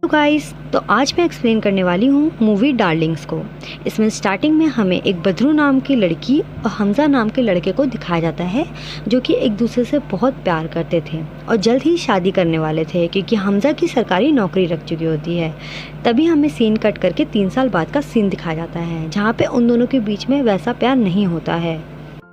Guys, तो आज मैं एक्सप्लेन करने वाली हूँ मूवी डार्लिंग्स को। इसमें स्टार्टिंग में हमें एक बदरू नाम की लड़की और हमजा नाम के लड़के को दिखाया जाता है, जो कि एक दूसरे से बहुत प्यार करते थे और जल्द ही शादी करने वाले थे, क्योंकि हमजा की सरकारी नौकरी लग चुकी होती है। तभी हमें सीन कट करके 3 साल बाद का सीन दिखाया जाता है, जहाँ पे उन दोनों के बीच में वैसा प्यार नहीं होता है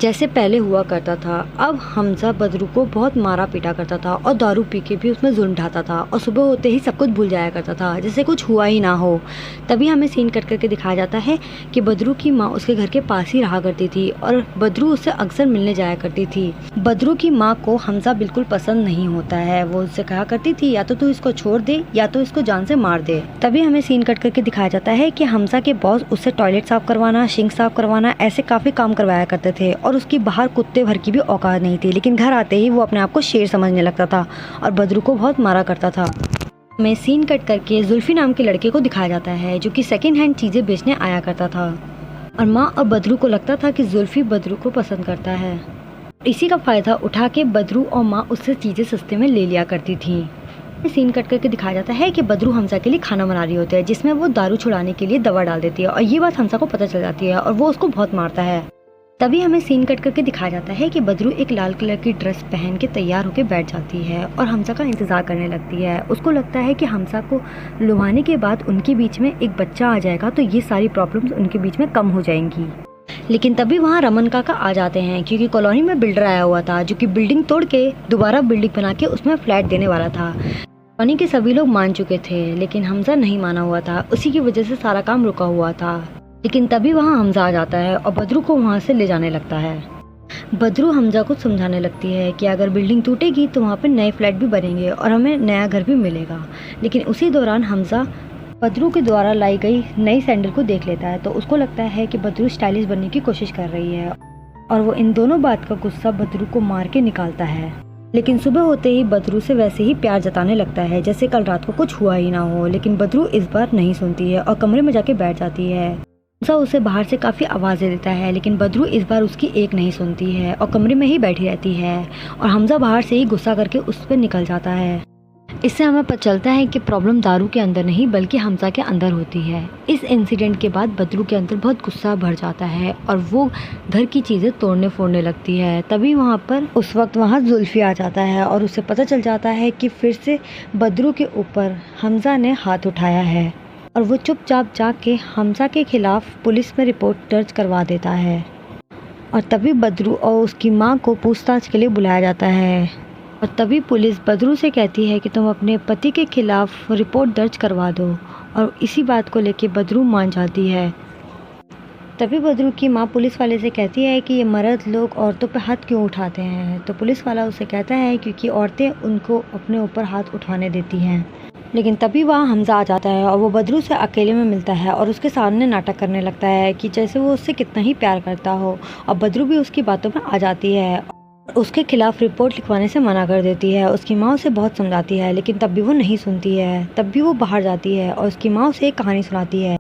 जैसे पहले हुआ करता था। अब हमजा बदरू को बहुत मारा पीटा करता था और दारू पी के भी उसमें जुल्म ढाता था और सुबह होते ही सब कुछ भूल जाया करता था, जैसे कुछ हुआ ही ना हो। तभी हमें सीन कट करके दिखाया जाता है कि बदरू की माँ उसके घर के पास ही रहा करती थी और बदरू उससे अक्सर मिलने जाया करती थी। बदरू की माँ को हमजा बिल्कुल पसंद नहीं होता है। वो उससे कहा करती थी या तो तू इसको छोड़ दे या तो इसको जान से मार दे। तभी हमें सीन कट करके दिखाया जाता है कि हमजा के बॉस उससे टॉयलेट साफ करवाना, सिंक साफ करवाना, ऐसे काफी काम करवाया करते थे और उसकी बाहर कुत्ते भर की भी औकात नहीं थी। लेकिन घर आते ही वो अपने आप को शेर समझने लगता था और बदरू को बहुत मारा करता था। हमें सीन कट करके जुल्फी नाम के लड़के को दिखाया जाता है, जो कि सेकंड हैंड चीजें बेचने आया करता था और माँ और बदरू को लगता था कि जुल्फी बदरू को पसंद करता है। इसी का फायदा उठा के बदरू और माँ उससे चीजें सस्ते में ले लिया करती थी। सीन कट करके दिखाया जाता है कि बदरू हमजा के लिए खाना बना रही होती है, जिसमें वो दारू छुड़ाने के लिए दवा डाल देती है और ये बात हमजा को पता चल जाती है और वो उसको बहुत मारता है। तभी हमें सीन कट करके दिखाया जाता है कि बदरू एक लाल कलर की ड्रेस पहन के तैयार होकर बैठ जाती है और हमजा का इंतजार करने लगती है। उसको लगता है कि हमजा को लुभाने के बाद उनके बीच में एक बच्चा आ जाएगा तो ये सारी प्रॉब्लम्स उनके बीच में कम हो जाएंगी। लेकिन तभी वहाँ रमन काका आ जाते हैं, क्योंकि कॉलोनी में बिल्डर आया हुआ था, जो कि बिल्डिंग तोड़ के दोबारा बिल्डिंग बना के उसमें फ्लैट देने वाला था। कॉलोनी के सभी लोग मान चुके थे, लेकिन हमजा नहीं माना हुआ था। उसी की वजह से सारा काम रुका हुआ था। लेकिन तभी वहाँ हमजा आ जाता है और बदरू को वहाँ से ले जाने लगता है। बदरू हमजा को समझाने लगती है कि अगर बिल्डिंग टूटेगी तो वहाँ पे नए फ्लैट भी बनेंगे और हमें नया घर भी मिलेगा। लेकिन उसी दौरान हमजा बदरू के द्वारा लाई गई नई सैंडल को देख लेता है, तो उसको लगता है कि बदरू स्टाइलिश बनने की कोशिश कर रही है और वो इन दोनों बात का गुस्सा बदरू को मार के निकालता है। लेकिन सुबह होते ही बदरू से वैसे ही प्यार जताने लगता है जैसे कल रात को कुछ हुआ ही ना हो। लेकिन बदरू इस बार नहीं सुनती है और कमरे में जाके बैठ जाती है। हमजा उसे बाहर से काफ़ी आवाज़ें देता है, लेकिन बदरू इस बार उसकी एक नहीं सुनती है और कमरे में ही बैठी रहती है और हमजा बाहर से ही गुस्सा करके उस पर निकल जाता है। इससे हमें पता चलता है कि प्रॉब्लम दारू के अंदर नहीं बल्कि हमजा के अंदर होती है। इस इंसिडेंट के बाद बदरू के अंदर बहुत गुस्सा भर जाता है और वो घर की चीज़ें तोड़ने फोड़ने लगती है। तभी वहाँ पर उस वक्त वहाँ जुल्फी आ जाता है और उसे पता चल जाता है कि फिर से बदरू के ऊपर हमजा ने हाथ उठाया है और वो चुपचाप जाके हमजा के खिलाफ पुलिस में रिपोर्ट दर्ज करवा देता है। और तभी बदरू और उसकी माँ को पूछताछ के लिए बुलाया जाता है और तभी पुलिस बदरू से कहती है कि तुम अपने पति के खिलाफ रिपोर्ट दर्ज करवा दो और इसी बात को लेके बदरू मान जाती है। तभी बदरू की माँ पुलिस वाले से कहती है कि ये मर्द लोग औरतों पर हाथ क्यों उठाते हैं, तो पुलिस वाला उसे कहता है क्योंकि औरतें उनको अपने ऊपर हाथ उठाने देती हैं। लेकिन तभी वहाँ हमजा आ जाता है और वो बदरू से अकेले में मिलता है और उसके सामने नाटक करने लगता है कि जैसे वो उससे कितना ही प्यार करता हो और बदरू भी उसकी बातों में आ जाती है। उसके खिलाफ रिपोर्ट लिखवाने से मना कर देती है। उसकी माँ उसे बहुत समझाती है, लेकिन तब भी वो नहीं सुनती है। तब भी वो बाहर जाती है और उसकी माँ उसे एक कहानी सुनाती है।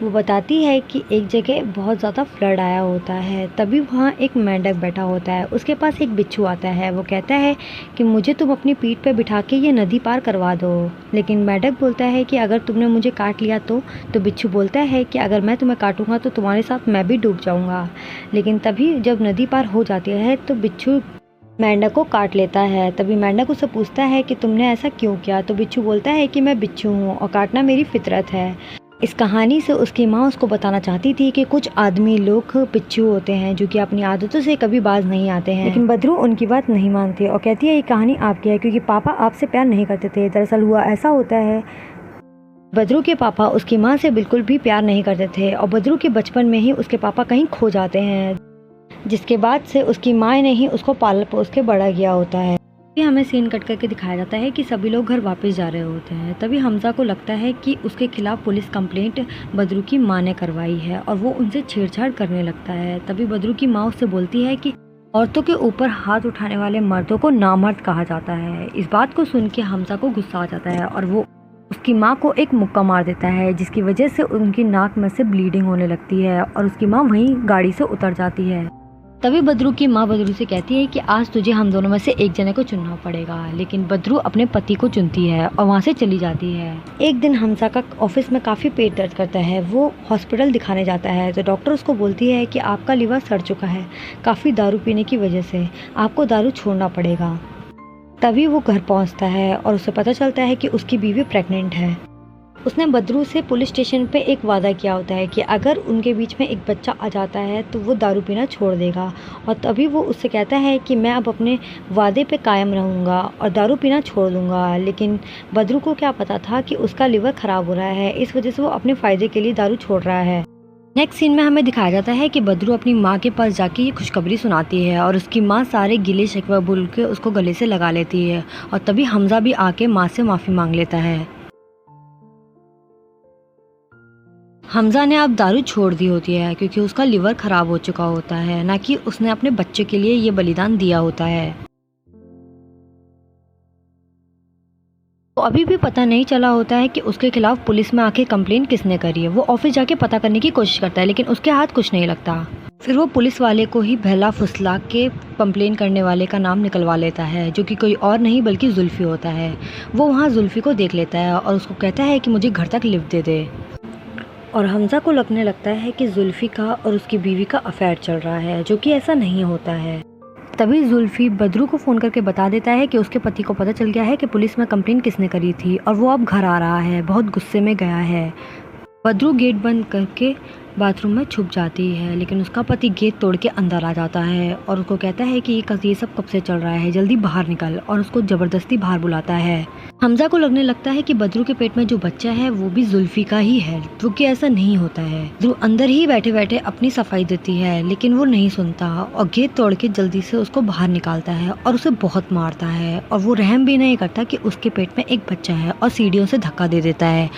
वो बताती है कि एक जगह बहुत ज़्यादा फ्लड आया होता है। तभी वहाँ एक मेंढक बैठा होता है, उसके पास एक बिच्छू आता है। वो कहता है कि मुझे तुम अपनी पीठ पे बिठा के ये नदी पार करवा दो। लेकिन मेंढक बोलता है कि अगर तुमने मुझे काट लिया तो बिच्छू बोलता है कि अगर मैं तुम्हें काटूंगा तो तुम्हारे साथ मैं भी डूब जाऊंगा। लेकिन तभी जब नदी पार हो जाती है तो बिच्छू मेंढक को काट लेता है। तभी मेंढक उससे पूछता है कि तुमने ऐसा क्यों किया, तो बिच्छू बोलता है कि मैं बिच्छू हूँ और काटना मेरी फितरत है। इस कहानी से उसकी माँ उसको बताना चाहती थी कि कुछ आदमी लोग बिच्छू होते हैं जो कि अपनी आदतों से कभी बाज नहीं आते हैं। लेकिन बदरू उनकी बात नहीं मानती और कहती है ये कहानी आपकी है क्योंकि पापा आपसे प्यार नहीं करते थे। दरअसल हुआ ऐसा होता है, बदरू के पापा उसकी माँ से बिल्कुल भी प्यार नहीं करते थे और बदरू के बचपन में ही उसके पापा कहीं खो जाते हैं, जिसके बाद से उसकी माँ ने ही उसको पाल पोस के बड़ा किया होता है। हमें सीन कट करके दिखाया जाता है कि सभी लोग घर वापस जा रहे होते हैं। तभी हमजा को लगता है कि उसके खिलाफ पुलिस कंप्लेंट बदरू की माँ ने करवाई है और वो उनसे छेड़छाड़ करने लगता है। तभी बदरू की माँ उससे बोलती है कि औरतों के ऊपर हाथ उठाने वाले मर्दों को नामर्द कहा जाता है। इस बात को सुन के हमजा को गुस्सा आ जाता है और वो उसकी माँ को एक मुक्का मार देता है, जिसकी वजह से उनकी नाक में से ब्लीडिंग होने लगती है और उसकी माँ वहीं गाड़ी से उतर जाती है। तभी बदरू की माँ बदरू से कहती है कि आज तुझे हम दोनों में से एक जने को चुनना पड़ेगा, लेकिन बदरू अपने पति को चुनती है और वहाँ से चली जाती है। एक दिन हमजा का ऑफिस में काफ़ी पेट दर्द करता है। वो हॉस्पिटल दिखाने जाता है तो डॉक्टर उसको बोलती है कि आपका लिवर सड़ चुका है, काफ़ी दारू पीने की वजह से आपको दारू छोड़ना पड़ेगा। तभी वो घर पहुँचता है और उसे पता चलता है कि उसकी बीवी प्रेग्नेंट है। उसने बदरू से पुलिस स्टेशन पे एक वादा किया होता है कि अगर उनके बीच में एक बच्चा आ जाता है तो वो दारू पीना छोड़ देगा, और तभी वो उससे कहता है कि मैं अब अपने वादे पे कायम रहूँगा और दारू पीना छोड़ दूँगा। लेकिन बदरू को क्या पता था कि उसका लिवर ख़राब हो रहा है, इस वजह से वो अपने फ़ायदे के लिए दारू छोड़ रहा है। नेक्स्ट सीन में हमें दिखाया जाता है कि बदरू अपनी माँ के पास जाके ये खुशखबरी सुनाती है और उसकी माँ सारे गिले शिकवा भूल के उसको गले से लगा लेती है, और तभी हमजा भी आके माँ से माफ़ी मांग लेता है। हमजा ने अब दारू छोड़ दी होती है क्योंकि उसका लिवर ख़राब हो चुका होता है, ना कि उसने अपने बच्चे के लिए ये बलिदान दिया होता है। तो अभी भी पता नहीं चला होता है कि उसके खिलाफ पुलिस में आके कंप्लेन किसने करी है। वो ऑफिस जाके पता करने की कोशिश करता है लेकिन उसके हाथ कुछ नहीं लगता। फिर वो पुलिस वाले को ही बहला फुसला के कंप्लेन करने वाले का नाम निकलवा लेता है, जो कि कोई और नहीं बल्कि जुल्फ़ी होता है। वो वहाँ जुल्फ़ी को देख लेता है और उसको कहता है कि मुझे घर तक लिफ्ट दे दे, और हमजा को लगने लगता है कि जुल्फ़ी का और उसकी बीवी का अफेयर चल रहा है, जो कि ऐसा नहीं होता है। तभी जुल्फ़ी बदरू को फ़ोन करके बता देता है कि उसके पति को पता चल गया है कि पुलिस में कंप्लेंट किसने करी थी और वो अब घर आ रहा है, बहुत गुस्से में गया है। बदरू गेट बंद करके बाथरूम में छुप जाती है, लेकिन उसका पति गेट तोड़ के अंदर आ जाता है और उसको कहता है कि ये सब कब से चल रहा है, जल्दी बाहर निकल, और उसको ज़बरदस्ती बाहर बुलाता है। हमजा को लगने लगता है कि बदरू के पेट में जो बच्चा है वो भी जुल्फ़ी का ही है, जो कि ऐसा नहीं होता है। बदरू अंदर ही बैठे बैठे अपनी सफाई देती है, लेकिन वो नहीं सुनता और गेट तोड़ के जल्दी से उसको बाहर निकालता है और उसे बहुत मारता है, और वो रहम भी नहीं करता कि उसके पेट में एक बच्चा है, और सीढ़ियों से धक्का दे देता है।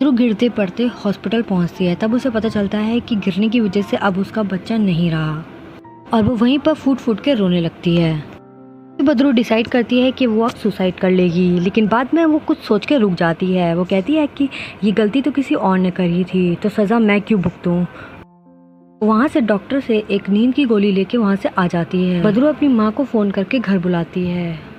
बदरू गिरते पड़ते हॉस्पिटल पहुंचती है। तब उसे पता चलता है कि गिरने की वजह से अब उसका बच्चा नहीं रहा, और वो वहीं पर फूट फूट के रोने लगती है। बदरू डिसाइड करती है कि वो अब सुसाइड कर लेगी, लेकिन बाद में वो कुछ सोच के रुक जाती है। वो कहती है कि ये गलती तो किसी और ने करी थी, तो सज़ा मैं क्यों भुगतूं। वहाँ से डॉक्टर से एक नींद की गोली लेके वहाँ से आ जाती है। बदरू अपनी माँ को फ़ोन करके घर बुलाती है।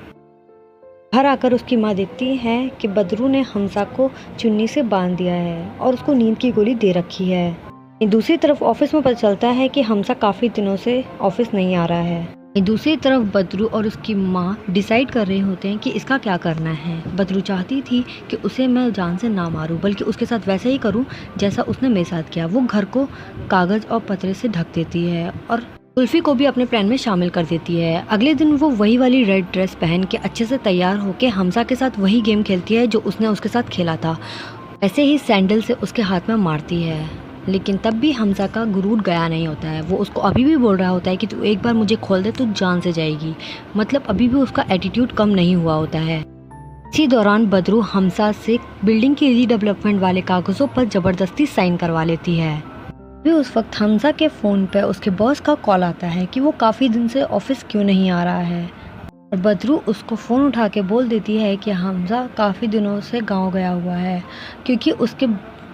घर आकर उसकी माँ देखती है कि बदरू ने हमजा को चुन्नी से बांध दिया है और उसको नींद की गोली दे रखी है। दूसरी तरफ ऑफिस में पता चलता है कि हमजा काफ़ी दिनों से ऑफिस नहीं आ रहा है। दूसरी तरफ बदरू और उसकी माँ डिसाइड कर रहे होते हैं कि इसका क्या करना है। बदरू चाहती थी कि उसे मैं जान से ना मारूं, बल्कि उसके साथ वैसा ही करूं जैसा उसने मेरे साथ किया। वो घर को कागज़ और पतरे से ढक देती है और जुल्फ़ी को भी अपने प्लान में शामिल कर देती है। अगले दिन वो वही वाली रेड ड्रेस पहन के अच्छे से तैयार होकर हमजा के साथ वही गेम खेलती है जो उसने उसके साथ खेला था। ऐसे ही सैंडल से उसके हाथ में मारती है, लेकिन तब भी हमजा का गुरूर गया नहीं होता है। वो उसको अभी भी बोल रहा होता है कि तू एक बार मुझे खोल दे तो जान से जाएगी, मतलब अभी भी उसका एटीट्यूड कम नहीं हुआ होता है। इसी दौरान बदरू हमजा से बिल्डिंग की रीडेवलपमेंट वाले कागज़ों पर ज़बरदस्ती साइन करवा लेती है। भी उस वक्त हमजा के फ़ोन पे उसके बॉस का कॉल आता है कि वो काफ़ी दिन से ऑफिस क्यों नहीं आ रहा है, और बदरू उसको फ़ोन उठा के बोल देती है कि हमजा काफ़ी दिनों से गांव गया हुआ है क्योंकि उसके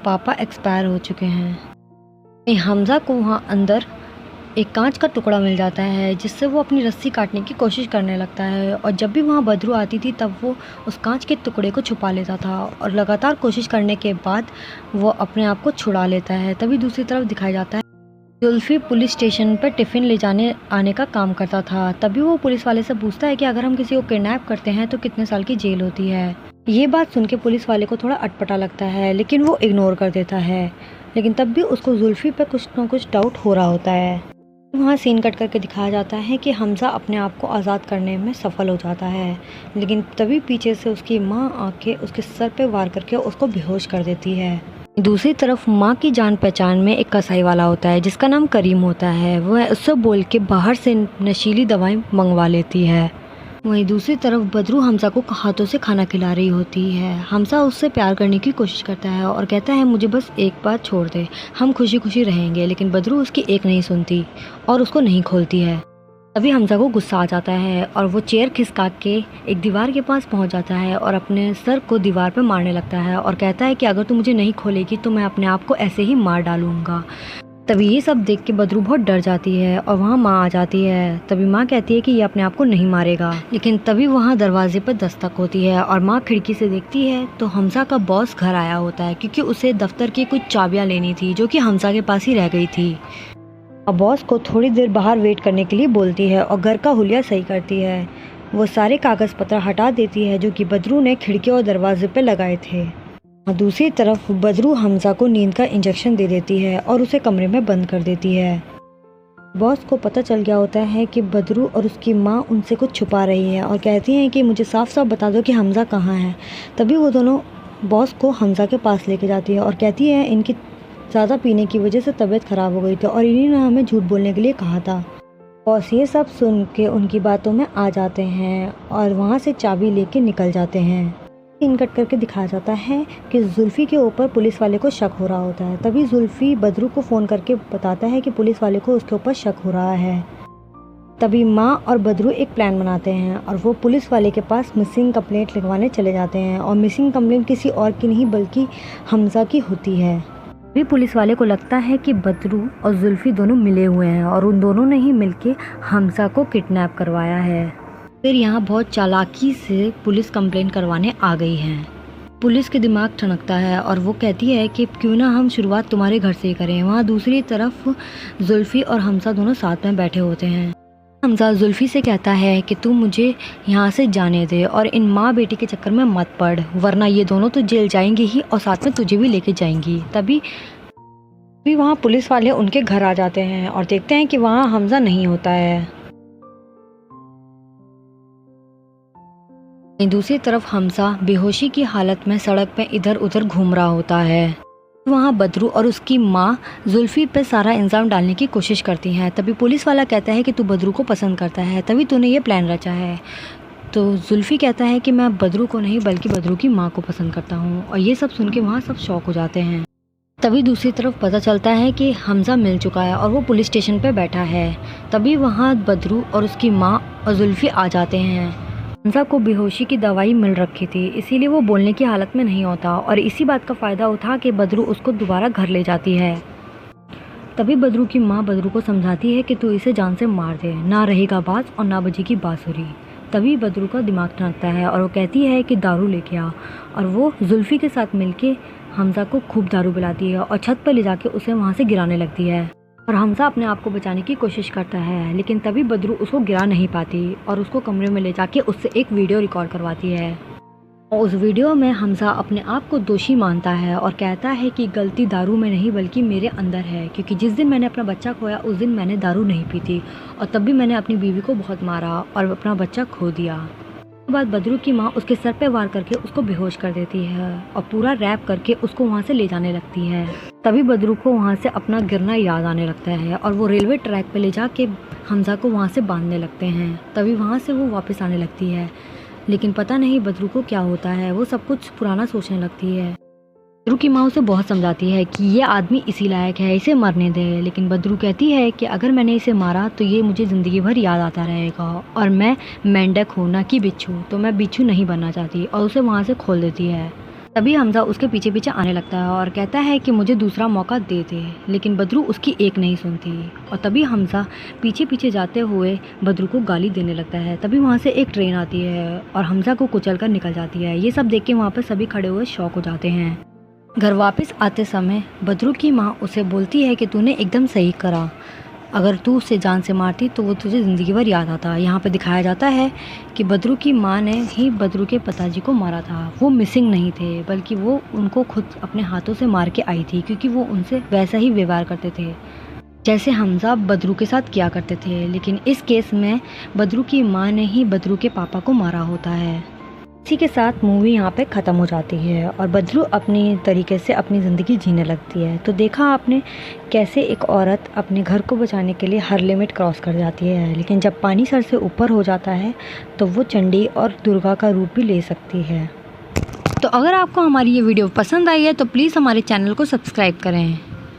पापा एक्सपायर हो चुके हैं। हमजा को वहाँ अंदर एक कांच का टुकड़ा मिल जाता है जिससे वो अपनी रस्सी काटने की कोशिश करने लगता है, और जब भी वहाँ बदरू आती थी तब वो उस कांच के टुकड़े को छुपा लेता था, और लगातार कोशिश करने के बाद वो अपने आप को छुड़ा लेता है। तभी दूसरी तरफ दिखाया जाता है जुल्फ़ी पुलिस स्टेशन पर टिफ़िन ले जाने आने का काम करता था। तभी वो पुलिस वाले से पूछता है कि अगर हम किसी को किडनैप करते हैं तो कितने साल की जेल होती है। ये बात सुन के पुलिस वाले को थोड़ा अटपटा लगता है, लेकिन वो इग्नोर कर देता है। लेकिन तब भी उसको जुल्फ़ी पर कुछ ना कुछ डाउट हो रहा होता है। वहाँ सीन कट करके दिखाया जाता है कि हमजा अपने आप को आज़ाद करने में सफल हो जाता है, लेकिन तभी पीछे से उसकी माँ आके उसके सर पे वार करके उसको बेहोश कर देती है। दूसरी तरफ माँ की जान पहचान में एक कसाई वाला होता है जिसका नाम करीम होता है। वह उससे बोल के बाहर से नशीली दवाएं मंगवा लेती है। वहीं दूसरी तरफ बदरू हमजा को हाथों से खाना खिला रही होती है। हमजा उससे प्यार करने की कोशिश करता है और कहता है मुझे बस एक बार छोड़ दे, हम खुशी खुशी रहेंगे, लेकिन बदरू उसकी एक नहीं सुनती और उसको नहीं खोलती है। तभी हमजा को गुस्सा आ जाता है और वो चेयर खिसका के एक दीवार के पास पहुंच जाता है और अपने सर को दीवार पर मारने लगता है और कहता है कि अगर तू मुझे नहीं खोलेगी तो मैं अपने आप को ऐसे ही मार डालूंगा। तभी ये सब देख के बदरू बहुत डर जाती है और वहाँ माँ आ जाती है। तभी माँ कहती है कि ये अपने आप को नहीं मारेगा, लेकिन तभी वहाँ दरवाजे पर दस्तक होती है और माँ खिड़की से देखती है तो हमजा का बॉस घर आया होता है, क्योंकि उसे दफ्तर की कुछ चाबियाँ लेनी थी जो कि हमजा के पास ही रह गई थी। और बॉस को थोड़ी देर बाहर वेट करने के लिए बोलती है और घर का हुलिया सही करती है। वो सारे कागज़ पत्र हटा देती है जो कि बदरू ने खिड़की और दरवाजे पर लगाए थे। और दूसरी तरफ बदरू हमजा को नींद का इंजेक्शन दे देती है और उसे कमरे में बंद कर देती है। बॉस को पता चल गया होता है कि बदरू और उसकी माँ उनसे कुछ छुपा रही है और कहती हैं कि मुझे साफ साफ बता दो कि हमजा कहाँ है। तभी वो दोनों बॉस को हमजा के पास लेके जाती है और कहती है इनकी ज़्यादा पीने की वजह से तबीयत ख़राब हो गई थी और इन्हीं ने हमें झूठ बोलने के लिए कहा था। बॉस ये सब सुन के उनकी बातों में आ जाते हैं और वहाँ से चाबी लेके निकल जाते हैं। सीन कट करके दिखाया जाता है कि जुल्फ़ी के ऊपर पुलिस वाले को शक हो रहा होता है। तभी जुल्फ़ी बदरू को फ़ोन करके बताता है कि पुलिस वाले को उसके ऊपर शक हो रहा है। तभी माँ और बदरू एक प्लान बनाते हैं और वो पुलिस वाले के पास मिसिंग कंप्लेंट लिखवाने चले जाते हैं और मिसिंग कंप्लेंट किसी और की नहीं बल्कि हमजा की होती है। तभी पुलिस वाले को लगता है कि बदरू और जुल्फ़ी दोनों मिले हुए हैं और उन दोनों ने ही मिलके हमजा को किडनैप करवाया है। फिर यहाँ बहुत चालाकी से पुलिस कंप्लेंट करवाने आ गई है। पुलिस के दिमाग ठनकता है और वो कहती है कि क्यों ना हम शुरुआत तुम्हारे घर से ही करें। वहाँ दूसरी तरफ जुल्फ़ी और हमजा दोनों साथ में बैठे होते हैं। हमजा जुल्फ़ी से कहता है कि तू मुझे यहाँ से जाने दे और इन माँ बेटी के चक्कर में मत पड़, वरना ये दोनों तो जेल जाएंगी ही और साथ में तुझे भी लेके जाएंगी। तभी वहाँ पुलिस वाले उनके घर आ जाते हैं और देखते हैं कि वहाँ हमजा नहीं होता है। दूसरी तरफ हमजा बेहोशी की हालत में सड़क पे इधर उधर घूम रहा होता है। वहाँ बदरू और उसकी माँ जुल्फ़ी पे सारा इल्ज़ाम डालने की कोशिश करती हैं। तभी पुलिस वाला कहता है कि तू बदरू को पसंद करता है, तभी तूने ये प्लान रचा है। तो जुल्फ़ी कहता है कि मैं बदरू को नहीं बल्कि बदरू की माँ को पसंद करता हूँ। और ये सब सुन के वहाँ सब शॉक हो जाते हैं। तभी दूसरी तरफ पता चलता है कि हमजा मिल चुका है और वो पुलिस स्टेशन पे बैठा है। तभी वहाँ बदरू और उसकी माँ और जुल्फ़ी आ जाते हैं। हमजा को बेहोशी की दवाई मिल रखी थी, इसीलिए वो बोलने की हालत में नहीं होता और इसी बात का फ़ायदा उठा के बदरू उसको दोबारा घर ले जाती है। तभी बदरू की माँ बदरू को समझाती है कि तू इसे जान से मार दे, ना रहेगा बाज और ना बजेगी बांसुरी। तभी बदरू का दिमाग ठनकता है और वो कहती है कि दारू लेके आ, और वो जुल्फ़ी के साथ मिलके हमजा को खूब दारू पिलाती है और छत पर ले जाके उसे वहाँ से गिराने लगती है। और हमजा अपने आप को बचाने की कोशिश करता है, लेकिन तभी बदरू उसको गिरा नहीं पाती और उसको कमरे में ले जाके उससे एक वीडियो रिकॉर्ड करवाती है। और उस वीडियो में हमजा अपने आप को दोषी मानता है और कहता है कि गलती दारू में नहीं बल्कि मेरे अंदर है, क्योंकि जिस दिन मैंने अपना बच्चा खोया उस दिन मैंने दारू नहीं पी थी और तब भी मैंने अपनी बीवी को बहुत मारा और अपना बच्चा खो दिया। उसके बाद बदरू की माँ उसके सर पे वार करके उसको बेहोश कर देती है और पूरा रैप करके उसको वहाँ से ले जाने लगती है। तभी बदरू को वहाँ से अपना गिरना याद आने लगता है और वो रेलवे ट्रैक पे ले जाके हमजा को वहाँ से बांधने लगते हैं। तभी वहाँ से वो वापस आने लगती है, लेकिन पता नहीं बदरू को क्या होता है, वो सब कुछ पुराना सोचने लगती है। बदरू की माँ उसे बहुत समझाती है कि ये आदमी इसी लायक है, इसे मरने दे, लेकिन बदरू कहती है कि अगर मैंने इसे मारा तो ये मुझे ज़िंदगी भर याद आता रहेगा और मैं मेंढक हूँ ना कि बिच्छू, तो मैं बिच्छू नहीं बनना चाहती, और उसे वहाँ से खोल देती है। तभी हमजा उसके पीछे पीछे आने लगता है और कहता है कि मुझे दूसरा मौका दे दे, लेकिन बदरू उसकी एक नहीं सुनती और तभी हमजा पीछे पीछे जाते हुए बदरू को गाली देने लगता है। तभी वहाँ से एक ट्रेन आती है और हमजा को कुचल कर निकल जाती है। ये सब देख के वहाँ पर सभी खड़े हुए शॉक हो जाते हैं। घर वापस आते समय बदरू की माँ उसे बोलती है कि तूने एकदम सही करा, अगर तू उसे जान से मारती तो वो तुझे ज़िंदगी भर याद आता। यहाँ पे दिखाया जाता है कि बदरू की माँ ने ही बदरू के पिताजी को मारा था। वो मिसिंग नहीं थे बल्कि वो उनको खुद अपने हाथों से मार के आई थी, क्योंकि वो उनसे वैसा ही व्यवहार करते थे जैसे हमजा बदरू के साथ किया करते थे। लेकिन इस केस में बदरू की माँ ने ही बदरू के पापा को मारा होता है। इसी के साथ मूवी यहाँ पे ख़त्म हो जाती है और बदरू अपनी तरीके से अपनी ज़िंदगी जीने लगती है। तो देखा आपने कैसे एक औरत अपने घर को बचाने के लिए हर लिमिट क्रॉस कर जाती है, लेकिन जब पानी सर से ऊपर हो जाता है तो वो चंडी और दुर्गा का रूप भी ले सकती है। तो अगर आपको हमारी ये वीडियो पसंद आई है तो प्लीज़ हमारे चैनल को सब्सक्राइब करें।